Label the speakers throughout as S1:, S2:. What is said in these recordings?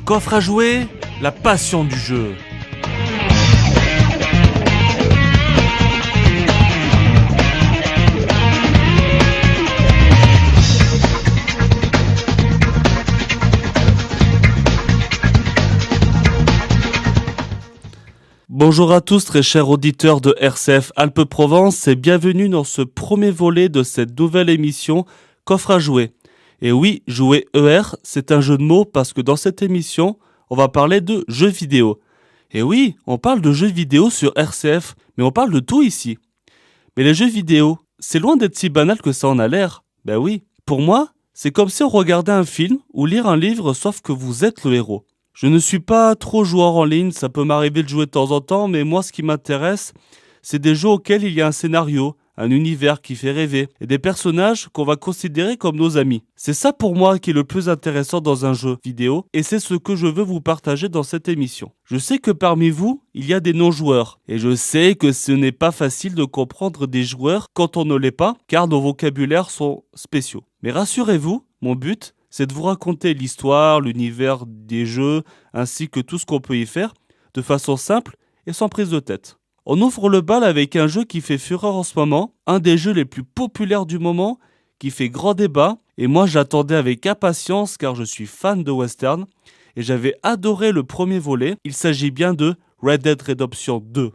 S1: Coffre à jouer, la passion du jeu. Bonjour à tous très chers auditeurs de RCF Alpes-Provence et bienvenue dans ce premier volet de cette nouvelle émission Coffre à jouer. Et oui, jouer ER, c'est un jeu de mots parce que dans cette émission, on va parler de jeux vidéo. Et oui, on parle de jeux vidéo sur RCF, mais on parle de tout ici. Mais les jeux vidéo, c'est loin d'être si banal que ça en a l'air. Ben oui, pour moi, c'est comme si on regardait un film ou lire un livre sauf que vous êtes le héros. Je ne suis pas trop joueur en ligne, ça peut m'arriver de jouer de temps en temps, mais moi ce qui m'intéresse, c'est des jeux auxquels il y a un scénario, un univers qui fait rêver, et des personnages qu'on va considérer comme nos amis. C'est ça pour moi qui est le plus intéressant dans un jeu vidéo, et c'est ce que je veux vous partager dans cette émission. Je sais que parmi vous, il y a des non-joueurs, et je sais que ce n'est pas facile de comprendre des joueurs quand on ne l'est pas, car nos vocabulaires sont spéciaux. Mais rassurez-vous, mon but, c'est de vous raconter l'histoire, l'univers des jeux, ainsi que tout ce qu'on peut y faire, de façon simple et sans prise de tête. On ouvre le bal avec un jeu qui fait fureur en ce moment, un des jeux les plus populaires du moment, qui fait grand débat, et moi j'attendais avec impatience car je suis fan de western, et j'avais adoré le premier volet, il s'agit bien de Red Dead Redemption 2.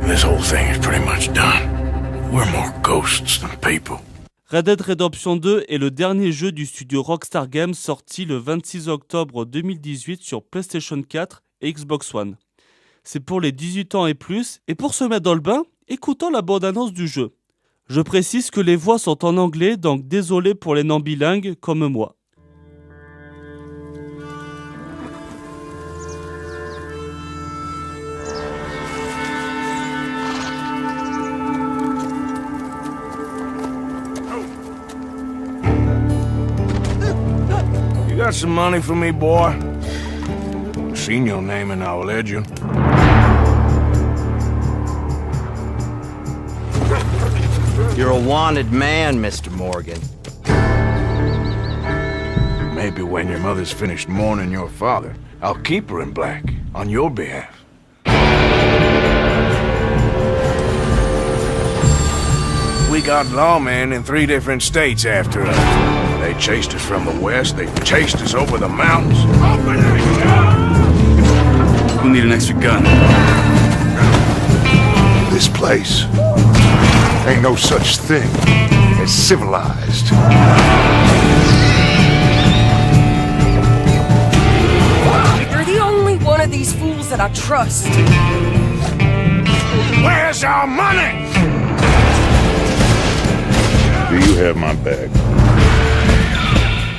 S2: This whole thing is pretty much done. We're more ghosts than people.
S1: Red Dead Redemption 2 est le dernier jeu du studio Rockstar Games sorti le 26 octobre 2018 sur PlayStation 4 et Xbox One. C'est pour les 18 ans et plus, et pour se mettre dans le bain, écoutons la bande-annonce du jeu. Je précise que les voix sont en anglais, donc désolé pour les non-bilingues comme moi.
S2: You got some money for me, boy? Seen your name in our ledger.
S3: You're a wanted man, Mr. Morgan.
S2: Maybe when your mother's finished mourning your father, I'll keep her in black on your behalf. We got lawmen in 3 different states after us. They chased us from the west, they chased us over the mountains. Open that gun!
S4: We'll need an extra gun.
S5: This place ain't no such thing as civilized.
S6: You're the only one of these fools that I trust.
S2: Where's our money?
S5: Do you have my bag?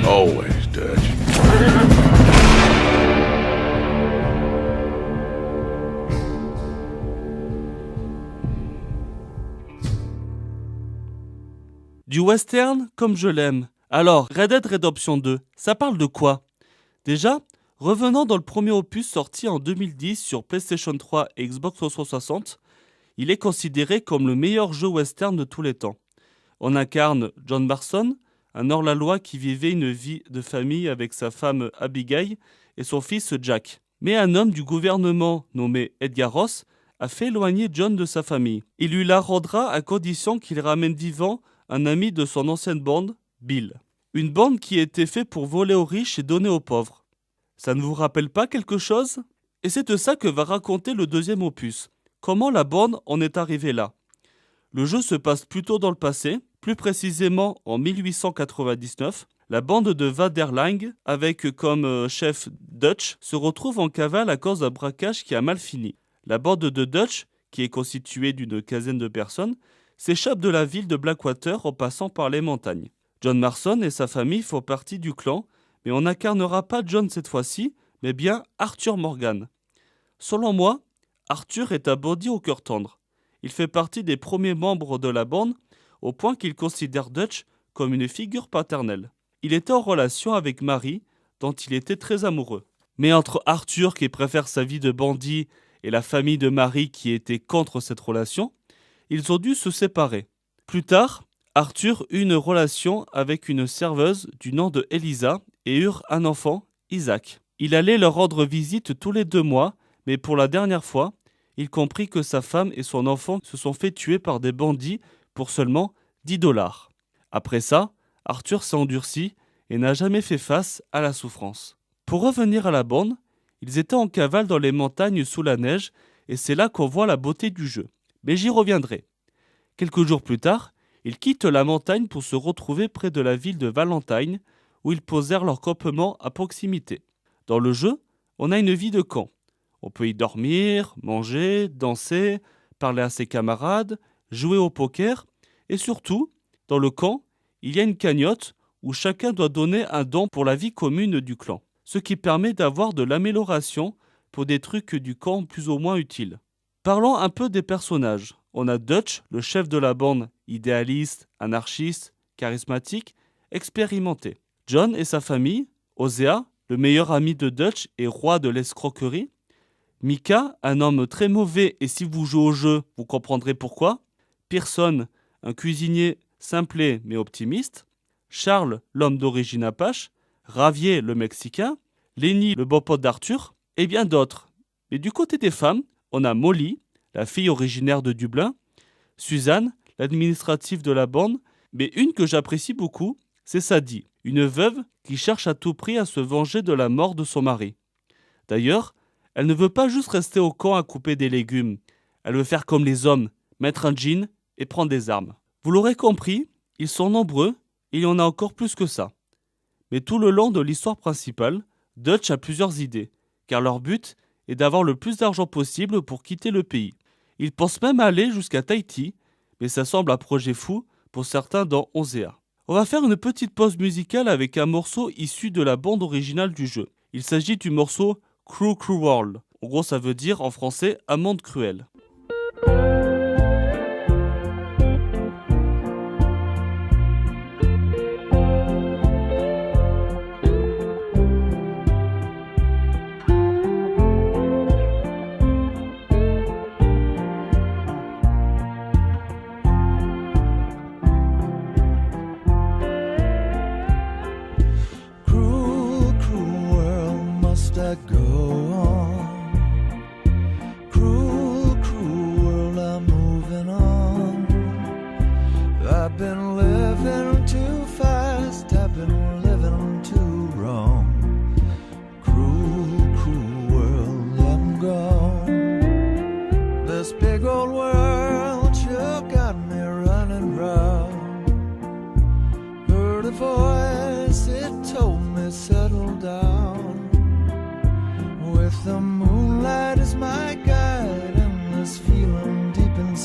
S2: Always, Dutch.
S1: Du western comme je l'aime. Alors, Red Dead Redemption 2, ça parle de quoi ? Déjà, revenant dans le premier opus sorti en 2010 sur PlayStation 3 et Xbox 360, il est considéré comme le meilleur jeu western de tous les temps. On incarne John Marston, un hors-la-loi qui vivait une vie de famille avec sa femme Abigail et son fils Jack. Mais un homme du gouvernement nommé Edgar Ross a fait éloigner John de sa famille. Il lui la rendra à condition qu'il ramène vivant un ami de son ancienne bande, Bill. Une bande qui était faite pour voler aux riches et donner aux pauvres. Ça ne vous rappelle pas quelque chose ? Et c'est de ça que va raconter le deuxième opus. Comment la bande en est arrivée là ? Le jeu se passe plutôt dans le passé, plus précisément en 1899. La bande de Vaderlang, avec comme chef Dutch, se retrouve en cavale à cause d'un braquage qui a mal fini. La bande de Dutch, qui est constituée d'une quinzaine de personnes, s'échappe de la ville de Blackwater en passant par les montagnes. John Marston et sa famille font partie du clan, mais on n'incarnera pas John cette fois-ci, mais bien Arthur Morgan. Selon moi, Arthur est un bandit au cœur tendre. Il fait partie des premiers membres de la bande, au point qu'il considère Dutch comme une figure paternelle. Il était en relation avec Mary, dont il était très amoureux. Mais entre Arthur, qui préfère sa vie de bandit, et la famille de Mary, qui était contre cette relation, ils ont dû se séparer. Plus tard, Arthur eut une relation avec une serveuse du nom de Elisa et eurent un enfant, Isaac. Il allait leur rendre visite tous les 2 mois, mais pour la dernière fois, il comprit que sa femme et son enfant se sont fait tuer par des bandits pour seulement $10. Après ça, Arthur s'est endurci et n'a jamais fait face à la souffrance. Pour revenir à la bande, ils étaient en cavale dans les montagnes sous la neige et c'est là qu'on voit la beauté du jeu. Mais j'y reviendrai. Quelques jours plus tard, ils quittent la montagne pour se retrouver près de la ville de Valentine où ils posèrent leur campement à proximité. Dans le jeu, on a une vie de camp. On peut y dormir, manger, danser, parler à ses camarades, jouer au poker et surtout, dans le camp, il y a une cagnotte où chacun doit donner un don pour la vie commune du clan, ce qui permet d'avoir de l'amélioration pour des trucs du camp plus ou moins utiles. Parlons un peu des personnages. On a Dutch, le chef de la bande, idéaliste, anarchiste, charismatique, expérimenté. John et sa famille, Hosea, le meilleur ami de Dutch et roi de l'escroquerie. Micah, un homme très mauvais et si vous jouez au jeu, vous comprendrez pourquoi. Pearson, un cuisinier simplet mais optimiste. Charles, l'homme d'origine apache. Ravier, le Mexicain. Lenny, le beau pote d'Arthur. Et bien d'autres. Mais du côté des femmes, on a Molly, la fille originaire de Dublin. Suzanne, l'administrative de la bande. Mais une que j'apprécie beaucoup, c'est Sadie, une veuve qui cherche à tout prix à se venger de la mort de son mari. D'ailleurs, elle ne veut pas juste rester au camp à couper des légumes. Elle veut faire comme les hommes, mettre un jean et prendre des armes. Vous l'aurez compris, ils sont nombreux et il y en a encore plus que ça. Mais tout le long de l'histoire principale, Dutch a plusieurs idées, car leur but est d'avoir le plus d'argent possible pour quitter le pays. Ils pensent même aller jusqu'à Tahiti, mais ça semble un projet fou pour certains dans Hosea. On va faire une petite pause musicale avec un morceau issu de la bande originale du jeu. Il s'agit du morceau Cruel World. En gros, ça veut dire en français un monde cruel.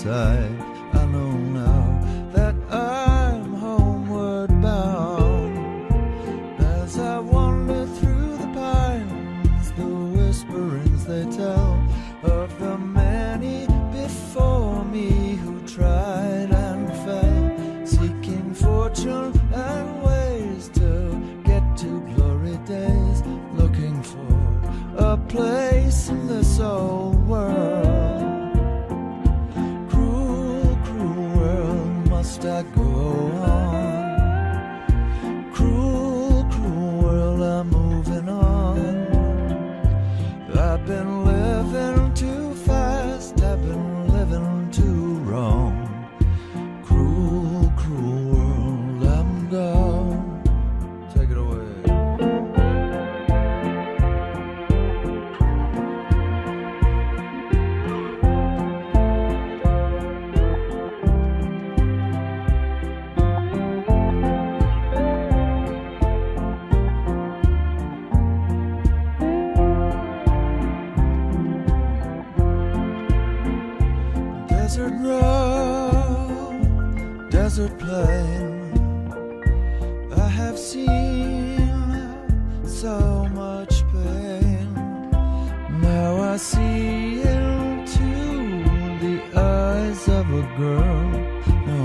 S4: I know now that I'm homeward bound. As I wander through the pines, the whisperings they tell of the many before me who tried and fell, seeking fortune and ways to get to glory days, looking for a place in this old world. I go on. Cruel, cruel world, I'm moving on. I've been living too fast, I've been living too wrong. Cruel, cruel world, I'm gone. Take it away. Desert road, desert plain, I have seen so much pain. Now I see into the eyes of a girl. No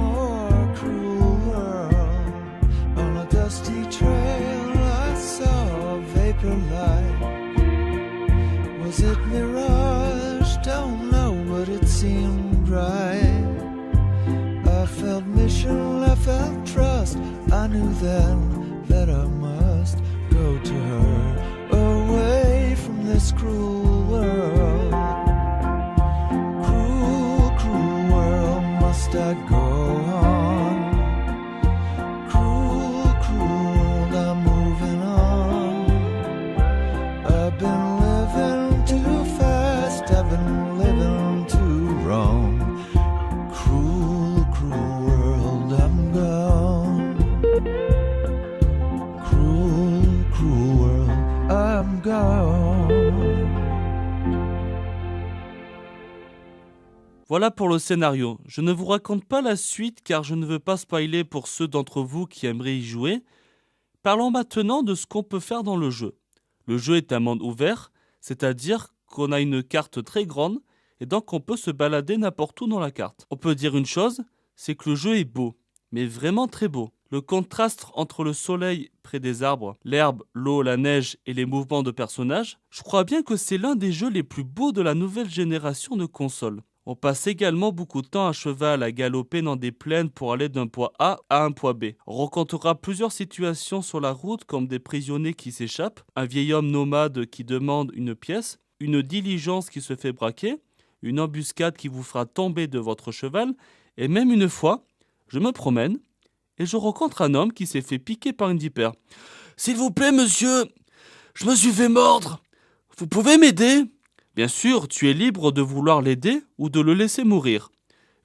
S4: more cruel world. On a dusty trail I saw a vapor light. Was it mirage? Don't know, but it seemed right. I felt mission, I felt trust. I knew then that I must go to her, away from this cruel world. Cruel, cruel world, must I go on? Cruel, cruel world, I'm moving on. I've been living too fast, I've been living too wrong. Cruel, cruel world, I'm gone. Cruel, cruel world, I'm gone.
S1: Voilà pour le scénario. Je ne vous raconte pas la suite car je ne veux pas spoiler pour ceux d'entre vous qui aimeraient y jouer. Parlons maintenant de ce qu'on peut faire dans le jeu. Le jeu est un monde ouvert, c'est-à-dire qu'on a une carte très grande et donc on peut se balader n'importe où dans la carte. On peut dire une chose, c'est que le jeu est beau, mais vraiment très beau. Le contraste entre le soleil près des arbres, l'herbe, l'eau, la neige et les mouvements de personnages, je crois bien que c'est l'un des jeux les plus beaux de la nouvelle génération de consoles. On passe également beaucoup de temps à cheval à galoper dans des plaines pour aller d'un point A à un point B. On rencontrera plusieurs situations sur la route comme des prisonniers qui s'échappent, un vieil homme nomade qui demande une pièce, une diligence qui se fait braquer, une embuscade qui vous fera tomber de votre cheval, et même une fois, je me promène et je rencontre un homme qui s'est fait piquer par une vipère. « S'il vous plaît, monsieur, je me suis fait mordre. Vous pouvez m'aider ?» Bien sûr, tu es libre de vouloir l'aider ou de le laisser mourir.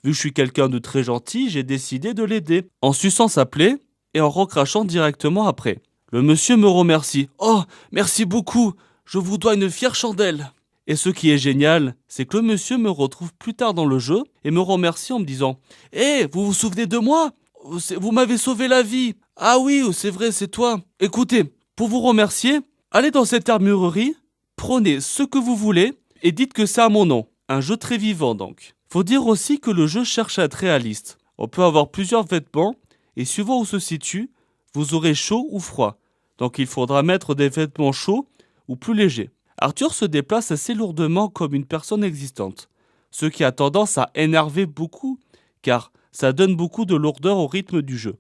S1: Vu que je suis quelqu'un de très gentil, j'ai décidé de l'aider, en suçant sa plaie et en recrachant directement après. Le monsieur me remercie. « Oh, merci beaucoup, je vous dois une fière chandelle !» Et ce qui est génial, c'est que le monsieur me retrouve plus tard dans le jeu et me remercie en me disant « Hé, vous vous souvenez de moi ? Vous m'avez sauvé la vie. Ah oui, c'est vrai, c'est toi. Écoutez, pour vous remercier, allez dans cette armurerie, prenez ce que vous voulez et dites que c'est à mon nom. » Un jeu très vivant donc. Faut dire aussi que le jeu cherche à être réaliste. On peut avoir plusieurs vêtements et suivant où se situe, vous aurez chaud ou froid. Donc il faudra mettre des vêtements chauds ou plus légers. Arthur se déplace assez lourdement comme une personne existante, ce qui a tendance à énerver beaucoup car ça donne beaucoup de lourdeur au rythme du jeu.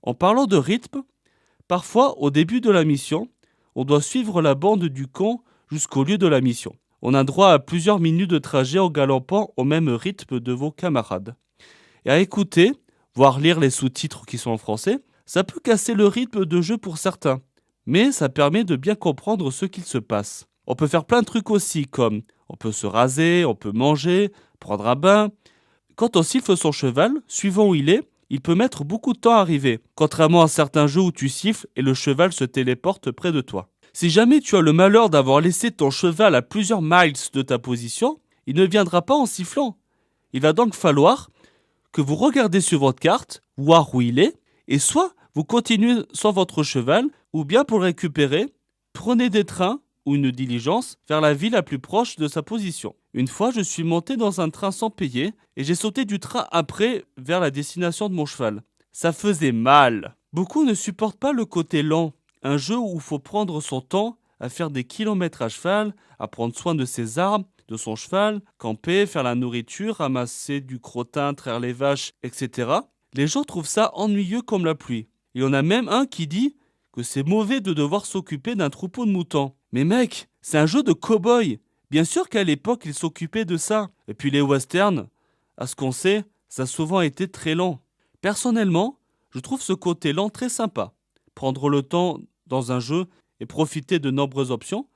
S1: En parlant de rythme, parfois au début de la mission, on doit suivre la bande du camp jusqu'au lieu de la mission. On a droit à plusieurs minutes de trajet en galopant au même rythme de vos camarades. Et à écouter, voire lire les sous-titres qui sont en français, ça peut casser le rythme de jeu pour certains, mais ça permet de bien comprendre ce qu'il se passe. On peut faire plein de trucs aussi, comme on peut se raser, on peut manger, prendre un bain. Quand on siffle son cheval, suivant où il est, il peut mettre beaucoup de temps à arriver, contrairement à certains jeux où tu siffles et le cheval se téléporte près de toi. Si jamais tu as le malheur d'avoir laissé ton cheval à plusieurs miles de ta position, il ne viendra pas en sifflant. Il va donc falloir que vous regardez sur votre carte, voir où il est, et soit vous continuez sans votre cheval, ou bien pour le récupérer, prenez des trains ou une diligence vers la ville la plus proche de sa position. Une fois, je suis monté dans un train sans payer, et j'ai sauté du train après vers la destination de mon cheval. Ça faisait mal. Beaucoup ne supportent pas le côté lent. Un jeu où il faut prendre son temps à faire des kilomètres à cheval, à prendre soin de ses armes, de son cheval, camper, faire la nourriture, ramasser du crottin, traire les vaches, etc. Les gens trouvent ça ennuyeux comme la pluie. Il y en a même un qui dit que c'est mauvais de devoir s'occuper d'un troupeau de moutons. Mais mec, c'est un jeu de cow-boy. Bien sûr qu'à l'époque, ils s'occupaient de ça. Et puis les westerns, à ce qu'on sait, ça a souvent été très lent. Personnellement, je trouve ce côté lent très sympa. Prendre le temps dans un jeu et profiter de nombreuses options,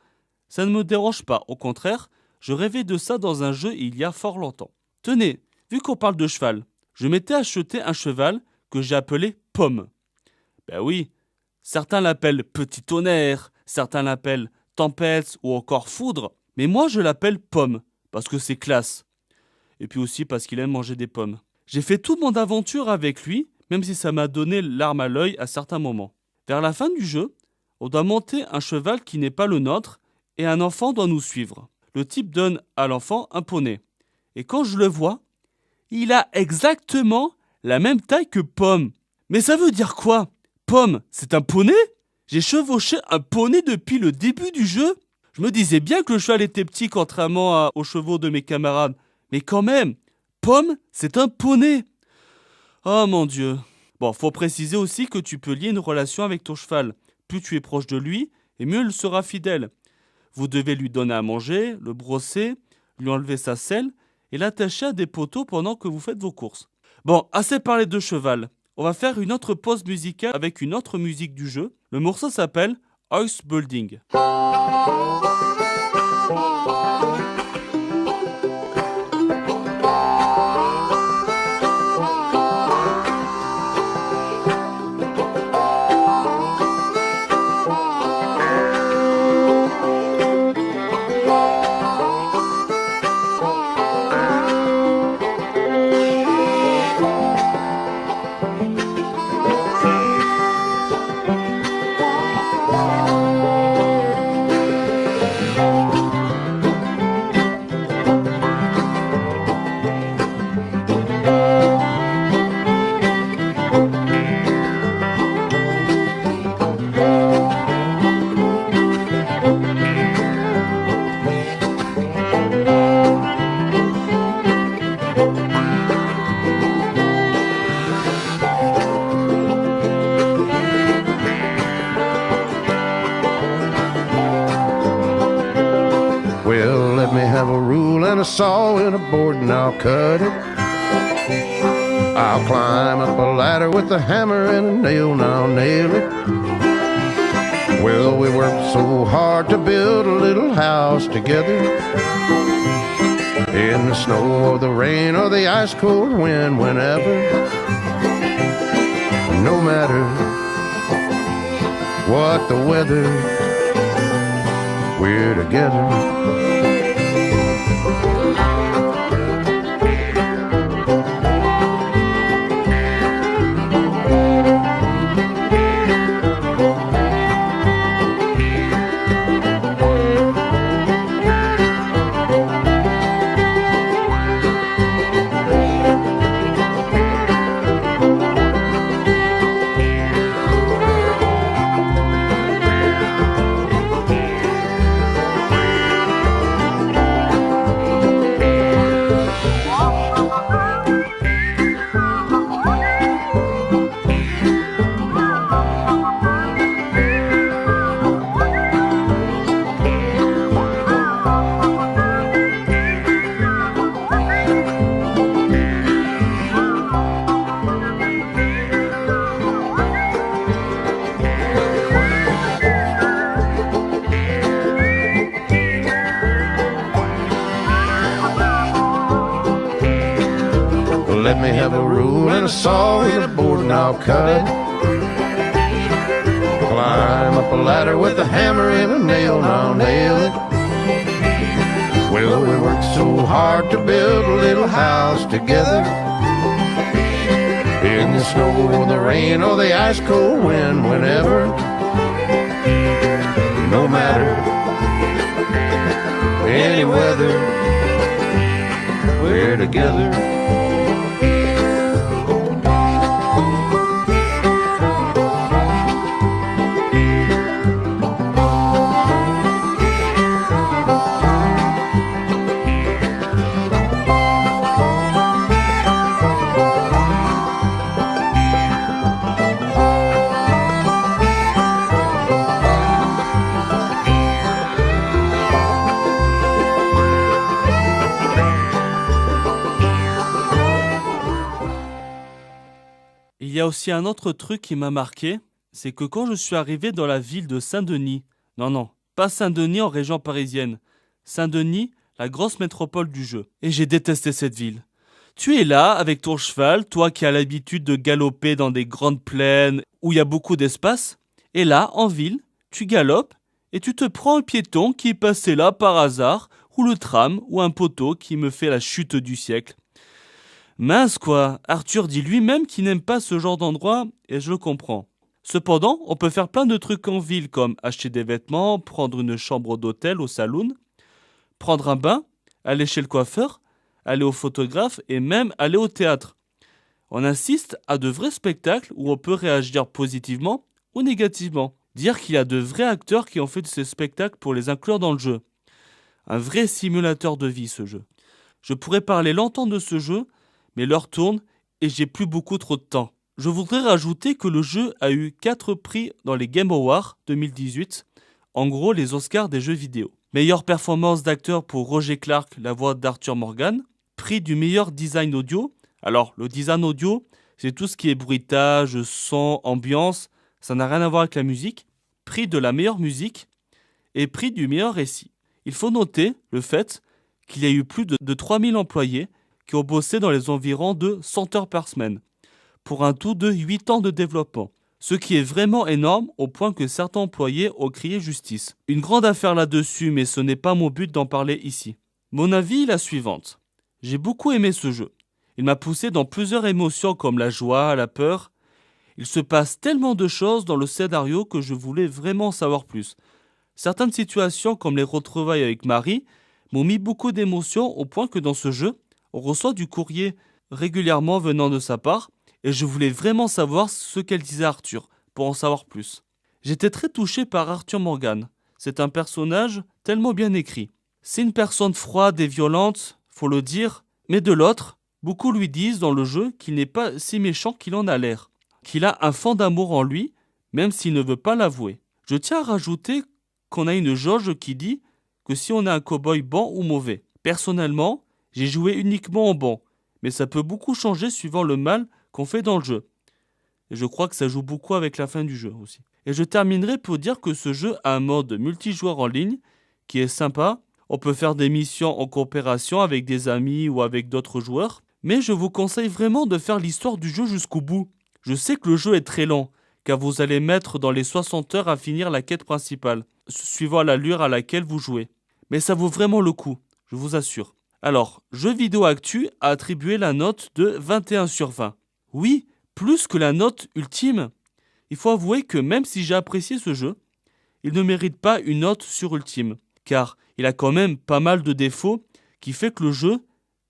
S1: ça ne me dérange pas. Au contraire, je rêvais de ça dans un jeu il y a fort longtemps. Tenez, vu qu'on parle de cheval, je m'étais acheté un cheval que j'ai appelé Pomme. Ben oui, certains l'appellent Petit Tonnerre, certains l'appellent Tempête ou encore Foudre, mais moi je l'appelle Pomme, parce que c'est classe. Et puis aussi parce qu'il aime manger des pommes. J'ai fait toute mon aventure avec lui, même si ça m'a donné l'arme à l'œil à certains moments. Vers la fin du jeu, on doit monter un cheval qui n'est pas le nôtre et un enfant doit nous suivre. Le type donne à l'enfant un poney. Et quand je le vois, il a exactement la même taille que Pomme. Mais ça veut dire quoi? Pomme, c'est un poney? J'ai chevauché un poney depuis le début du jeu. Je me disais bien que le cheval était petit contrairement aux chevaux de mes camarades. Mais quand même, Pomme, c'est un poney. Oh mon Dieu. Bon, faut préciser aussi que tu peux lier une relation avec ton cheval. Plus tu es proche de lui, et mieux il sera fidèle. Vous devez lui donner à manger, le brosser, lui enlever sa selle et l'attacher à des poteaux pendant que vous faites vos courses. Bon, assez parlé de cheval. On va faire une autre pause musicale avec une autre musique du jeu. Le morceau s'appelle House Building.
S7: Well, let me have a rule and a saw and a board and I'll cut it. I'll climb up a ladder with a hammer and a nail and I'll nail it. Well, we worked so hard to build a little house together. In the snow or the rain or the ice cold wind, whenever. No matter what the weather, we're together. Let me have a rule and a saw and a board and I'll cut it. Climb up a ladder with a hammer and a nail and I'll nail it. Well, we worked so hard to build a little house together. In the snow or the rain or the ice cold wind, whenever. No matter any weather, we're together.
S1: Il y a aussi un autre truc qui m'a marqué, c'est que quand je suis arrivé dans la ville de Saint-Denis, non, pas Saint-Denis en région parisienne, Saint-Denis, la grosse métropole du jeu, et j'ai détesté cette ville. Tu es là avec ton cheval, toi qui as l'habitude de galoper dans des grandes plaines où il y a beaucoup d'espace, et là, en ville, tu galopes et tu te prends un piéton qui est passé là par hasard, ou le tram, ou un poteau qui me fait la chute du siècle. Mince quoi, Arthur dit lui-même qu'il n'aime pas ce genre d'endroit et je le comprends. Cependant, on peut faire plein de trucs en ville comme acheter des vêtements, prendre une chambre d'hôtel au saloon, prendre un bain, aller chez le coiffeur, aller au photographe et même aller au théâtre. On assiste à de vrais spectacles où on peut réagir positivement ou négativement. Dire qu'il y a de vrais acteurs qui ont fait de ces spectacles pour les inclure dans le jeu. Un vrai simulateur de vie ce jeu. Je pourrais parler longtemps de ce jeu, mais l'heure tourne et j'ai plus beaucoup trop de temps. Je voudrais rajouter que le jeu a eu 4 prix dans les Game Awards 2018, en gros les Oscars des jeux vidéo. Meilleure performance d'acteur pour Roger Clark, la voix d'Arthur Morgan. Prix du meilleur design audio. Alors, le design audio, c'est tout ce qui est bruitage, son, ambiance, ça n'a rien à voir avec la musique. Prix de la meilleure musique et prix du meilleur récit. Il faut noter le fait qu'il y a eu plus de 3000 employés qui ont bossé dans les environs de 100 heures par semaine, pour un tout de 8 ans de développement. Ce qui est vraiment énorme au point que certains employés ont crié justice. Une grande affaire là-dessus, mais ce n'est pas mon but d'en parler ici. Mon avis est la suivante. J'ai beaucoup aimé ce jeu. Il m'a poussé dans plusieurs émotions comme la joie, la peur. Il se passe tellement de choses dans le scénario que je voulais vraiment en savoir plus. Certaines situations comme les retrouvailles avec Marie m'ont mis beaucoup d'émotions au point que dans ce jeu, on reçoit du courrier régulièrement venant de sa part et je voulais vraiment savoir ce qu'elle disait à Arthur pour en savoir plus. J'étais très touché par Arthur Morgan. C'est un personnage tellement bien écrit. C'est une personne froide et violente, faut le dire, mais de l'autre, beaucoup lui disent dans le jeu qu'il n'est pas si méchant qu'il en a l'air, qu'il a un fond d'amour en lui, même s'il ne veut pas l'avouer. Je tiens à rajouter qu'on a une jauge qui dit que si on a un cow-boy bon ou mauvais. Personnellement, j'ai joué uniquement en bon, mais ça peut beaucoup changer suivant le mal qu'on fait dans le jeu. Et je crois que ça joue beaucoup avec la fin du jeu aussi. Et je terminerai pour dire que ce jeu a un mode multijoueur en ligne qui est sympa. On peut faire des missions en coopération avec des amis ou avec d'autres joueurs. Mais je vous conseille vraiment de faire l'histoire du jeu jusqu'au bout. Je sais que le jeu est très lent, car vous allez mettre dans les 60 heures à finir la quête principale, suivant l'allure à laquelle vous jouez. Mais ça vaut vraiment le coup, je vous assure. Alors, Jeux Vidéo Actu a attribué la note de 21 sur 20. Oui, plus que la note ultime. Il faut avouer que même si j'ai apprécié ce jeu, il ne mérite pas une note sur ultime, car il a quand même pas mal de défauts qui fait que le jeu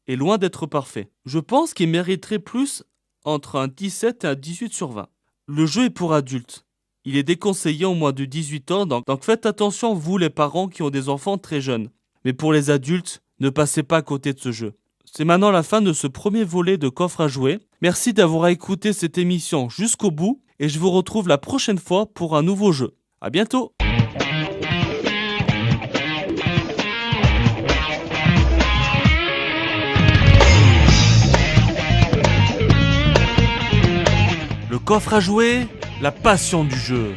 S1: est loin d'être parfait. Je pense qu'il mériterait plus entre un 17 et un 18 sur 20. Le jeu est pour adultes. Il est déconseillé en moins de 18 ans, donc faites attention vous les parents qui ont des enfants très jeunes. Mais pour les adultes, ne passez pas à côté de ce jeu. C'est maintenant la fin de ce premier volet de Coffre à jouer. Merci d'avoir écouté cette émission jusqu'au bout et je vous retrouve la prochaine fois pour un nouveau jeu. À bientôt! Le coffre à jouer, la passion du jeu.